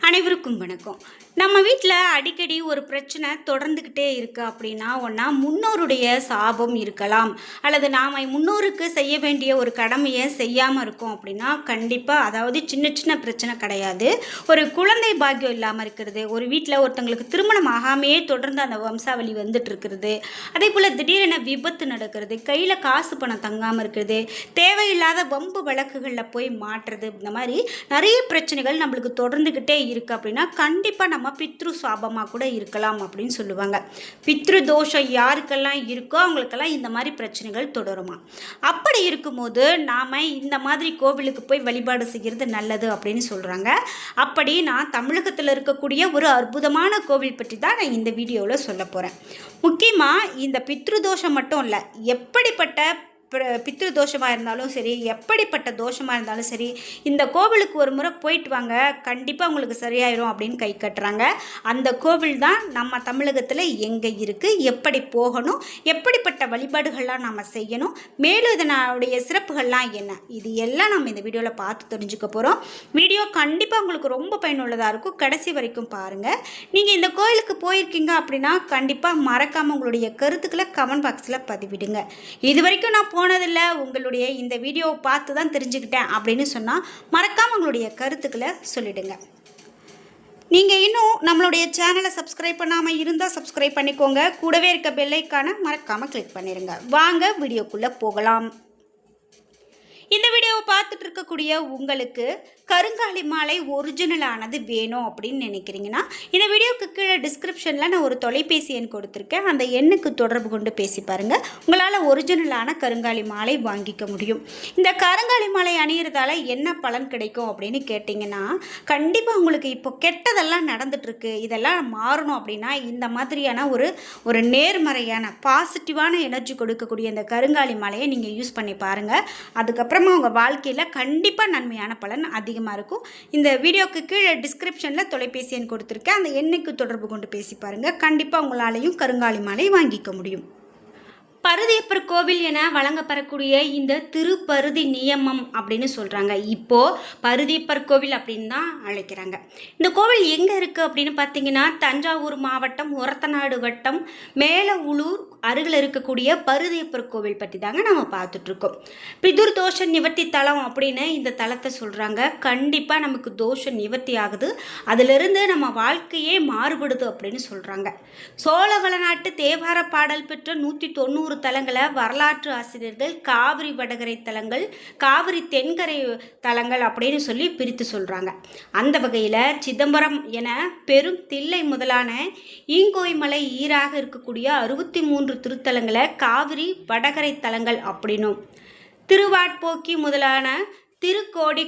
அனைவருக்கும் வணக்கம். நம்ம வீட்டில் அடிக்கடி ஒரு பிரச்சனை தொடர்ந்துக்கிட்டே இருக்குது அப்படின்னா ஒன்றா முன்னோருடைய சாபம் இருக்கலாம், அல்லது நாம் முன்னோருக்கு செய்ய வேண்டிய ஒரு கடமையை செய்யாமல் இருக்கோம் அப்படின்னா கண்டிப்பாக, அதாவது சின்ன சின்ன பிரச்சனை கிடையாது, ஒரு குழந்தை பாக்கியம் இல்லாமல் இருக்கிறது, ஒரு வீட்டில் ஒருத்தங்களுக்கு திருமணம் ஆகாமையே தொடர்ந்து அந்த வம்சாவளி வந்துட்டு இருக்கிறது, அதே போல் திடீரென விபத்து நடக்கிறது, கையில் காசு பணம் தங்காமல் இருக்கிறது, தேவையில்லாத வம்பு வழக்குகளில் போய் மாட்டுறது, இந்த மாதிரி நிறைய பிரச்சனைகள் நம்மளுக்கு தொடர்ந்துக்கிட்டே இருக்குது அப்படின்னா கண்டிப்பாக நம்ம பித்ரு சாபமாக கூட இருக்கலாம் அப்படின்னு சொல்லுவாங்க. பித்ரு தோஷம் யாருக்கெல்லாம் இருக்கோ அவங்களுக்கெல்லாம் இந்த மாதிரி பிரச்சனைகள் தொடருமா. அப்படி இருக்கும்போது நாம் இந்த மாதிரி கோவிலுக்கு போய் வழிபாடு செய்கிறது நல்லது அப்படின்னு சொல்கிறாங்க. அப்படி நான் தமிழகத்தில் இருக்கக்கூடிய ஒரு அற்புதமான கோவில் பற்றி தான் நான் இந்த வீடியோவில் சொல்ல போகிறேன். முக்கியமாக இந்த பித்ரு தோஷம் மட்டும் இல்லை, எப்படிப்பட்ட பித்ரு தோஷமாக இருந்தாலும் சரி, எப்படிப்பட்ட தோஷமாக இருந்தாலும் சரி, இந்த கோவிலுக்கு ஒரு முறை போயிட்டு வாங்க, கண்டிப்பாக உங்களுக்கு சரியாயிரும் அப்படின்னு கை கட்டுறாங்க. அந்த கோவில் தான் நம்ம தமிழகத்தில் எங்கே இருக்குது, எப்படி போகணும், எப்படிப்பட்ட வழிபாடுகள்லாம் நம்ம செய்யணும், மேலும் இதனுடைய சிறப்புகள்லாம் என்ன, இது எல்லாம் நம்ம இந்த வீடியோவில் பார்த்து தெரிஞ்சுக்க போகிறோம். வீடியோ கண்டிப்பாக உங்களுக்கு ரொம்ப பயனுள்ளதாக இருக்கும், கடைசி வரைக்கும் பாருங்கள். நீங்கள் இந்த கோவிலுக்கு போயிருக்கீங்க அப்படின்னா கண்டிப்பாக மறக்காமல் உங்களுடைய கருத்துக்களை கமெண்ட் பாக்ஸில் பதிவிடுங்க. இது வரைக்கும் நான் போனதில்லை, உங்களுடைய இந்த வீடியோவை பார்த்து தான் தெரிஞ்சுக்கிட்டேன் அப்படின்னு சொன்னால் மறக்காமல் உங்களுடைய கருத்துக்களை சொல்லிடுங்க. நீங்கள் இன்னும் நம்மளுடைய சேனலை சப்ஸ்கிரைப் பண்ணாமல் இருந்தால் சப்ஸ்கிரைப் பண்ணிக்கோங்க. கூடவே இருக்க பெல் ஐகானை மறக்காமல் கிளிக் பண்ணிடுங்க. வாங்க வீடியோக்குள்ளே போகலாம். இந்த வீடியோவை பார்த்துட்டு இருக்கக்கூடிய உங்களுக்கு கருங்காலி மாலை ஒரிஜினலானது வேணும் அப்படின்னு நினைக்கிறீங்கன்னா இந்த வீடியோவுக்கு கீழே டிஸ்கிரிப்ஷனில் நான் ஒரு தொலைபேசி எண் கொடுத்துருக்கேன், அந்த எண்ணுக்கு தொடர்பு கொண்டு பேசி பாருங்கள். உங்களால் ஒரிஜினலான கருங்காலி மாலை வாங்கிக்க முடியும். இந்த கருங்காலி மாலை அணியிறதால என்ன பலன் கிடைக்கும் அப்படின்னு கேட்டிங்கன்னா, கண்டிப்பாக உங்களுக்கு இப்போ கெட்டதெல்லாம் நடந்துட்டுருக்கு, இதெல்லாம் மாறணும் அப்படின்னா இந்த மாதிரியான ஒரு நேர்மறையான பாசிட்டிவான எனர்ஜி கொடுக்கக்கூடிய இந்த கருங்காலி மாலையை நீங்கள் யூஸ் பண்ணி பாருங்கள். அதுக்கப்புறமா உங்கள் வாழ்க்கையில் கண்டிப்பாக நன்மையான பலன் அதிகமாக இருக்கும். இந்த வீடியோக்கு கீழே டிஸ்கிரிப்ஷனில் தொலைபேசி எண் கொடுத்துருக்கேன், அந்த எண்ணுக்கு தொடர்பு கொண்டு பேசி பாருங்கள். கண்டிப்பாக உங்களாலையும் கருங்காலி மாலை வாங்கிக்க முடியும். பருதியப்பர் கோவில் என வழங்கப்படக்கூடிய இந்த திருப்பருதி நியமம் அப்படின்னு சொல்கிறாங்க. இப்போது பருதியப்பர் கோவில் அப்படின்னு தான் அழைக்கிறாங்க. இந்த கோவில் எங்கே இருக்குது அப்படின்னு பார்த்தீங்கன்னா, தஞ்சாவூர் மாவட்டம் ஒரத்தநாடு வட்டம் மேலஉளூர் அருகில் இருக்கக்கூடிய பருதியப்பர் கோவில் பற்றி தாங்க நம்ம பார்த்துட்ருக்கோம். பிதுர் தோஷ நிவர்த்தி தலம் அப்படின்னு இந்த தலத்தை சொல்கிறாங்க. கண்டிப்பாக நமக்கு தோஷம் நிவர்த்தி ஆகுது, அதிலிருந்து நம்ம வாழ்க்கையே மாறுபடுது அப்படின்னு சொல்கிறாங்க. சோழ வளநாட்டு தேவார பாடல் பெற்ற 190 தலங்களை வரலாற்று ஆசிரியர்கள் காவிரி வடகரை தலங்கள், காவிரி தென்கரை தலங்கள் அப்படின்னு சொல்லி பிரித்து சொல்கிறாங்க. அந்த வகையில் சிதம்பரம் என பெரும் தில்லை முதலான ஈங்கோய்மலை ஈராக இருக்கக்கூடிய 63 திருத்தலங்களை காவிரி வடகரை தலங்கள் அப்படின்னும், திருவாட்போக்கி முதலான திருக்கோடி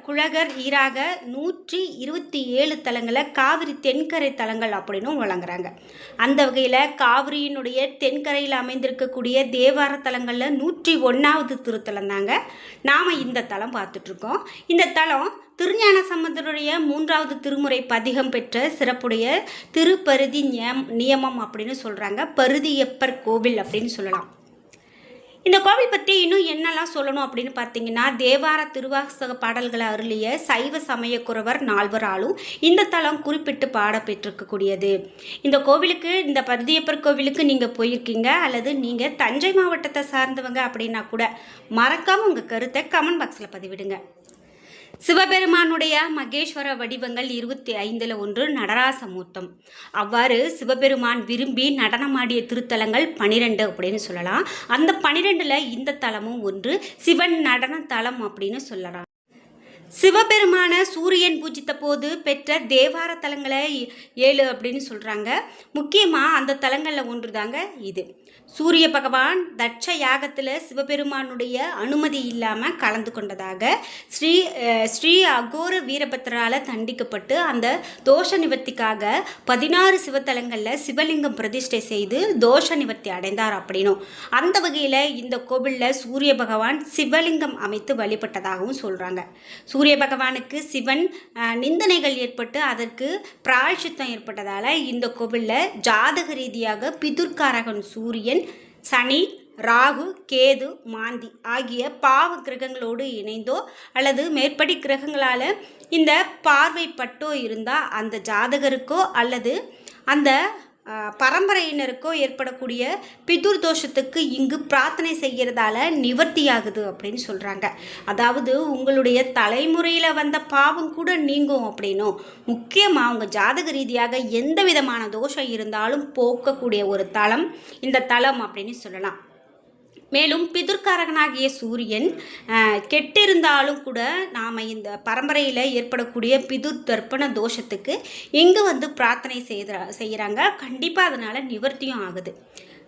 குழகர் ஈராக 127 தலங்களை காவிரி தென்கரை தலங்கள் அப்படின்னும் வழங்குறாங்க. அந்த வகையில் காவிரியினுடைய தென்கரையில் அமைந்திருக்கக்கூடிய தேவார தலங்களில் 101வது திருத்தலம் தாங்க நாம் இந்த தலம் பார்த்துட்ருக்கோம். இந்த தலம் திருஞான சம்பந்தருடைய 3வது திருமுறை பதிகம் பெற்ற சிறப்புடைய திருப்பருதி நியமம் அப்படின்னு சொல்கிறாங்க. பருதியப்பர் கோவில் அப்படின்னு சொல்லலாம். இந்த கோவில் பற்றி இன்னும் என்னெல்லாம் சொல்லணும் அப்படின்னு பார்த்தீங்கன்னா, தேவார திருவாசக பாடல்களை அருளிய சைவ சமயக்குறவர் நால்வராலும் இந்த தலம் குறிப்பிட்டு பாடப்பெற்றிருக்கக்கூடியது. இந்த கோவிலுக்கு, இந்த பருதியப்பர் கோவிலுக்கு நீங்கள் போயிருக்கீங்க அல்லது நீங்கள் தஞ்சை மாவட்டத்தை சார்ந்தவங்க அப்படின்னா கூட மறக்காமல் உங்கள் கருத்தை கமெண்ட் பாக்ஸில் பதிவிடுங்க. சிவபெருமானுடைய மகேஸ்வர வடிவங்கள் 25ல் ஒன்று நடராசமூர்த்தம். அவ்வாறு சிவபெருமான் விரும்பி நடனமாடிய திருத்தலங்கள் 12 அப்படின்னு சொல்லலாம். அந்த 12ல் இந்த தலமும் ஒன்று. சிவன் நடன தலம் அப்படின்னு சொல்லலாம். சிவபெருமான சூரியன் பூஜித்த போது பெற்ற தேவார தலங்களை 7 அப்படின்னு சொல்கிறாங்க. முக்கியமாக அந்த தலங்களில் ஒன்று தாங்க இது. சூரிய பகவான் தட்ச யாகத்தில் சிவபெருமானுடைய அனுமதி இல்லாமல் கலந்து கொண்டதாக ஸ்ரீ அகோர வீரபத்ரால் தண்டிக்கப்பட்டு அந்த தோஷ நிவர்த்திக்காக 16 சிவத்தலங்களில் சிவலிங்கம் பிரதிஷ்டை செய்து தோஷ நிவர்த்தி அடைந்தார் அப்படின்னும், அந்த வகையில் இந்த கோவிலில் சூரிய பகவான் சிவலிங்கம் அமைத்து வழிபட்டதாகவும் சொல்கிறாங்க. சூரிய பகவானுக்கு சிவன் நிந்தனைகள் ஏற்பட்டு அதற்கு பிராயச்சித்தம் ஏற்பட்டதால் இந்த கோவிலில் ஜாதக ரீதியாக பிதுர்காரகன் சூரியன், சனி, ராகு, கேது, மாந்தி ஆகிய பாவ கிரகங்களோடு இணைந்தோ அல்லது மேற்படி கிரகங்களால் இந்த பார்வை பட்டோ இருந்தால் அந்த ஜாதகருக்கோ அல்லது அந்த பரம்பரையினருக்கோ ஏற்படக்கூடிய பிதுர் தோஷத்துக்கு இங்கு பிரார்த்தனை செய்கிறதால நிவர்த்தியாகுது அப்படின்னு சொல்கிறாங்க. அதாவது உங்களுடைய தலைமுறையில் வந்த பாவம் கூட நீங்கும் அப்படின்னும், முக்கியமாக உங்கள் ஜாதக ரீதியாக எந்த விதமான தோஷம் இருந்தாலும் போக்கக்கூடிய ஒரு தலம் இந்த தலம் அப்படின்னு சொல்லலாம். மேலும் பிதுர்காரகனாகிய சூரியன் கெட்டிருந்தாலும் கூட நாம் இந்த பரம்பரையில் ஏற்படக்கூடிய பிதுர் தர்ப்பண தோஷத்துக்கு இங்கே பிரார்த்தனை செய்கிறாங்க. கண்டிப்பாக அதனால் நிவர்த்தியும் ஆகுது.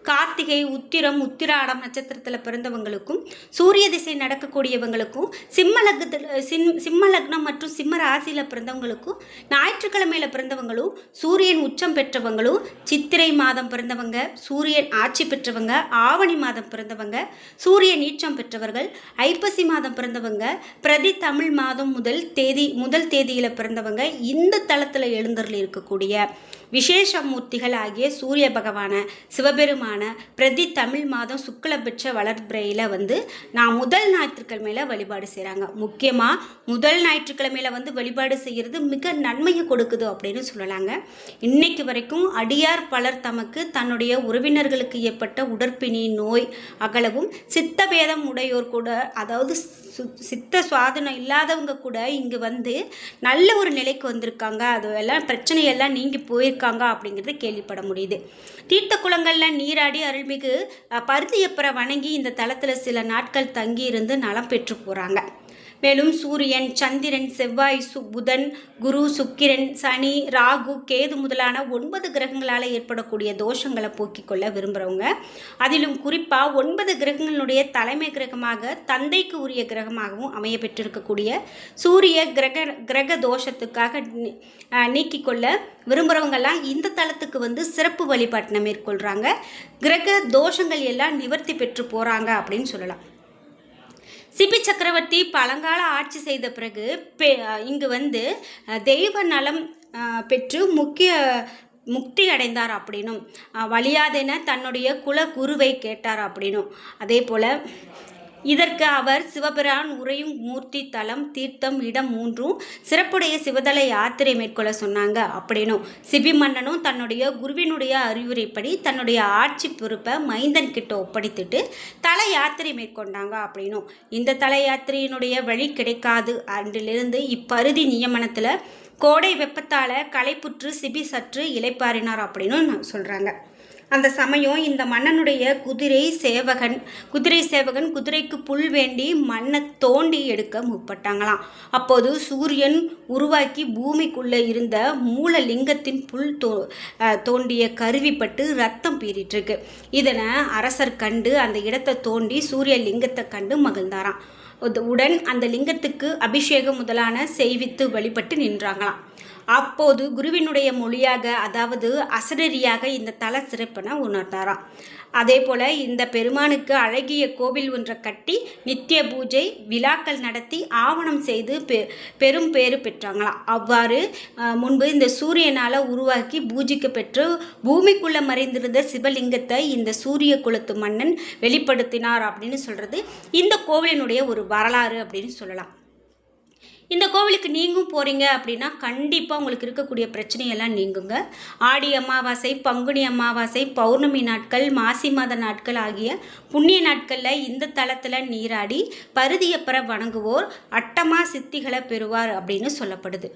கார்த்திகை, உத்திரம், உத்திராடம் நட்சத்திரத்தில் பிறந்தவங்களுக்கும் சூரிய திசை நடக்கக்கூடியவங்களுக்கும் சிம்ம லக்னம் மற்றும் சிம்ம ராசியில் பிறந்தவங்களுக்கும் ஞாயிற்றுக்கிழமையில் பிறந்தவங்களும் சூரியன் உச்சம் பெற்றவங்களும் சித்திரை மாதம் பிறந்தவங்க, சூரியன் ஆட்சி பெற்றவங்க, ஆவணி மாதம் பிறந்தவங்க, சூரியன் நீச்சம் பெற்றவர்கள், ஐப்பசி மாதம் பிறந்தவங்க, பிரதி தமிழ் மாதம் முதல் தேதியில் பிறந்தவங்க இந்த தளத்தில் எழுந்தருள் இருக்கக்கூடிய விசேஷ மூர்த்திகள் ஆகிய சூரிய பகவான சிவபெருமான பிரதி தமிழ் மாதம் சுக்லபட்ச வளர்பிறையில் நான் முதல் ஞாயிற்றுக்கிழமையில் வழிபாடு செய்கிறாங்க. முக்கியமாக முதல் ஞாயிற்றுக்கிழமையில் வழிபாடு செய்கிறது மிக நன்மையை கொடுக்குது அப்படின்னு சொல்லலாங்க. இன்னைக்கு வரைக்கும் அடியார் பலர் தமக்கு தன்னுடைய உறவினர்களுக்கு ஏற்பட்ட உடற்பிணி நோய் அகலவும் சித்த பேதம் உடையோர் கூட, அதாவது சித்த சுவாதனம் இல்லாதவங்க கூட இங்கு நல்ல ஒரு நிலைக்கு வந்திருக்காங்க. அதெல்லாம் பிரச்சனையெல்லாம் நீங்கி போயிருக்காங்க அப்படிங்கிறது கேள்விப்பட முடியுது. தீர்த்த குளங்களில் நீராடி அருள்மிகு பருத்தியப்பரை வணங்கி இந்த தலத்தில் சில நாட்கள் தங்கி இருந்து நலம் பெற்று போகிறாங்க. மேலும் சூரியன், சந்திரன், செவ்வாய், புதன், குரு, சுக்கிரன், சனி, ராகு, கேது முதலான 9 கிரகங்களால் ஏற்படக்கூடிய தோஷங்களை போக்கிக் கொள்ள விரும்புகிறவங்க, அதிலும் குறிப்பாக 9 கிரகங்களுடைய தலைமை கிரகமாக தந்தைக்கு உரிய கிரகமாகவும் அமைய பெற்றிருக்கக்கூடிய சூரிய கிரக தோஷத்துக்காக நீக்கிக் கொள்ள விரும்புகிறவங்கெல்லாம் இந்த தலத்துக்கு சிறப்பு வழிபாட்டினை மேற்கொள்கிறாங்க. கிரக தோஷங்கள் எல்லாம் நிவர்த்தி பெற்று போகிறாங்க அப்படின்னு சொல்லலாம். சிபி சக்கரவர்த்தி பழங்கால ஆட்சி செய்த பிறகு இங்கு தெய்வ நலம் பெற்று முக்தி அடைந்தார் அப்படின்னும், வழியாதென தன்னுடைய குல குருவை கேட்டார் அப்படின்னும், அதே போல் இதற்கு அவர் சிவபிரான் உறையும் மூர்த்தி தலம் தீர்த்தம் இடம் 3 சிறப்புடைய சிவதல யாத்திரை மேற்கொள்ள சொன்னாங்க அப்படின்னும், சிபி மன்னனும் தன்னுடைய குருவினுடைய அறிவுரைப்படி தன்னுடைய ஆட்சி பொறுப்பை மைந்தன் கிட்ட ஒப்படைத்துட்டு தல யாத்திரை மேற்கொண்டாங்க அப்படின்னும், இந்த தல யாத்திரையினுடைய வழி கிடைக்காது அன்றிலிருந்து இப்பருதி நியமனத்தில் கோடை வெப்பத்தால் களைப்புற்று சிபி சற்று இளைப்பாறினார் அப்படின்னு சொல்கிறாங்க. அந்த சமயம் இந்த மன்னனுடைய குதிரை சேவகன் குதிரைக்கு புல் வேண்டி மண்ணை தோண்டி எடுக்க முற்பட்டாங்களாம். அப்போது சூரியன் உருவாக்கி பூமிக்குள்ளே இருந்த மூலலிங்கத்தின் புல் தோண்டிய கருவிப்பட்டு ரத்தம் பீறிட்டுருக்கு. இதனை அரசர் கண்டு அந்த இடத்தை தோண்டி சூரிய லிங்கத்தை கண்டு மகிழ்ந்தாராம். உடன் அந்த லிங்கத்துக்கு அபிஷேகம் முதலான செய்வித்து வழிபட்டு நின்றாங்களாம். அப்போது குருவினுடைய மொழியாக, அதாவது அசரரியாக இந்த தல சிறப்பினை உணர்ந்தாராம். அதே போல் இந்த பெருமானுக்கு அழகிய கோவில் ஒன்றை கட்டி நித்திய பூஜை விழாக்கள் நடத்தி ஆவணம் செய்து பெரும் பேறு பெற்றாங்களாம். அவ்வாறு முன்பு இந்த சூரியனால் உருவாக்கி பூஜிக்க பெற்று பூமிக்குள்ளே மறைந்திருந்த சிவலிங்கத்தை இந்த சூரிய குலத்து மன்னன் வெளிப்படுத்தினார் அப்படின்னு சொல்கிறது இந்த கோவிலினுடைய ஒரு வரலாறு அப்படின்னு சொல்லலாம். இந்த கோவிலுக்கு நீங்களும் போகிறீங்க அப்படின்னா கண்டிப்பாக உங்களுக்கு இருக்கக்கூடிய பிரச்சனையெல்லாம் நீங்குங்க. ஆடி அமாவாசை, பங்குனி அமாவாசை, பௌர்ணமி நாட்கள், மாசி மாத நாட்கள் ஆகிய புண்ணிய நாட்களில் இந்த தலத்தில் நீராடி பருதியப்பரை வணங்குவோர் அட்டமா சித்திகளை பெறுவார் அப்படின்னு சொல்லப்படுது.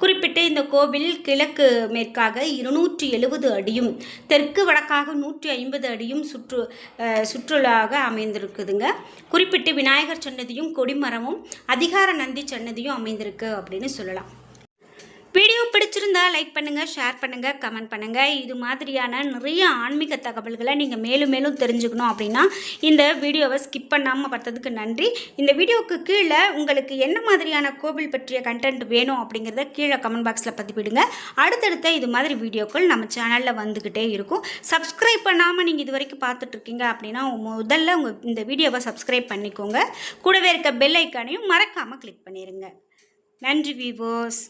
குறிப்பிட்டு இந்த கோவில் கிழக்கு மேற்காக 270 அடியும் தெற்கு வடக்காக 150 அடியும் சுற்றுலாக அமைந்திருக்குதுங்க. குறிப்பிட்டு விநாயகர் சன்னதியும் கொடிமரமும் அதிகார நந்தி சன்னதியும் அமைந்திருக்கு அப்படின்னு சொல்லலாம். வீடியோ பிடிச்சிருந்தா லைக் பண்ணுங்கள், ஷேர் பண்ணுங்கள், கமெண்ட் பண்ணுங்கள். இது மாதிரியான நிறைய ஆன்மீக தகவல்களை நீங்கள் மேலும் தெரிஞ்சுக்கணும் அப்படின்னா இந்த வீடியோவை ஸ்கிப் பண்ணாமல் பார்த்ததுக்கு நன்றி. இந்த வீடியோவுக்கு கீழே உங்களுக்கு என்ன மாதிரியான கோவில் பற்றிய கண்டென்ட் வேணும் அப்படிங்கிறத கீழே கமெண்ட் பாக்ஸில் பதிவிடுங்க. அடுத்தடுத்த இது மாதிரி வீடியோக்கள் நம்ம சேனலில் வந்துக்கிட்டே இருக்கும். சப்ஸ்கிரைப் பண்ணாமல் நீங்கள் இது வரைக்கும் பார்த்துட்ருக்கீங்க அப்படின்னா முதல்ல இந்த வீடியோவை சப்ஸ்கிரைப் பண்ணிக்கோங்க. கூடவே இருக்க பெல் ஐக்கானையும் மறக்காமல் கிளிக் பண்ணிடுங்க. நன்றி வீவர்ஸ்.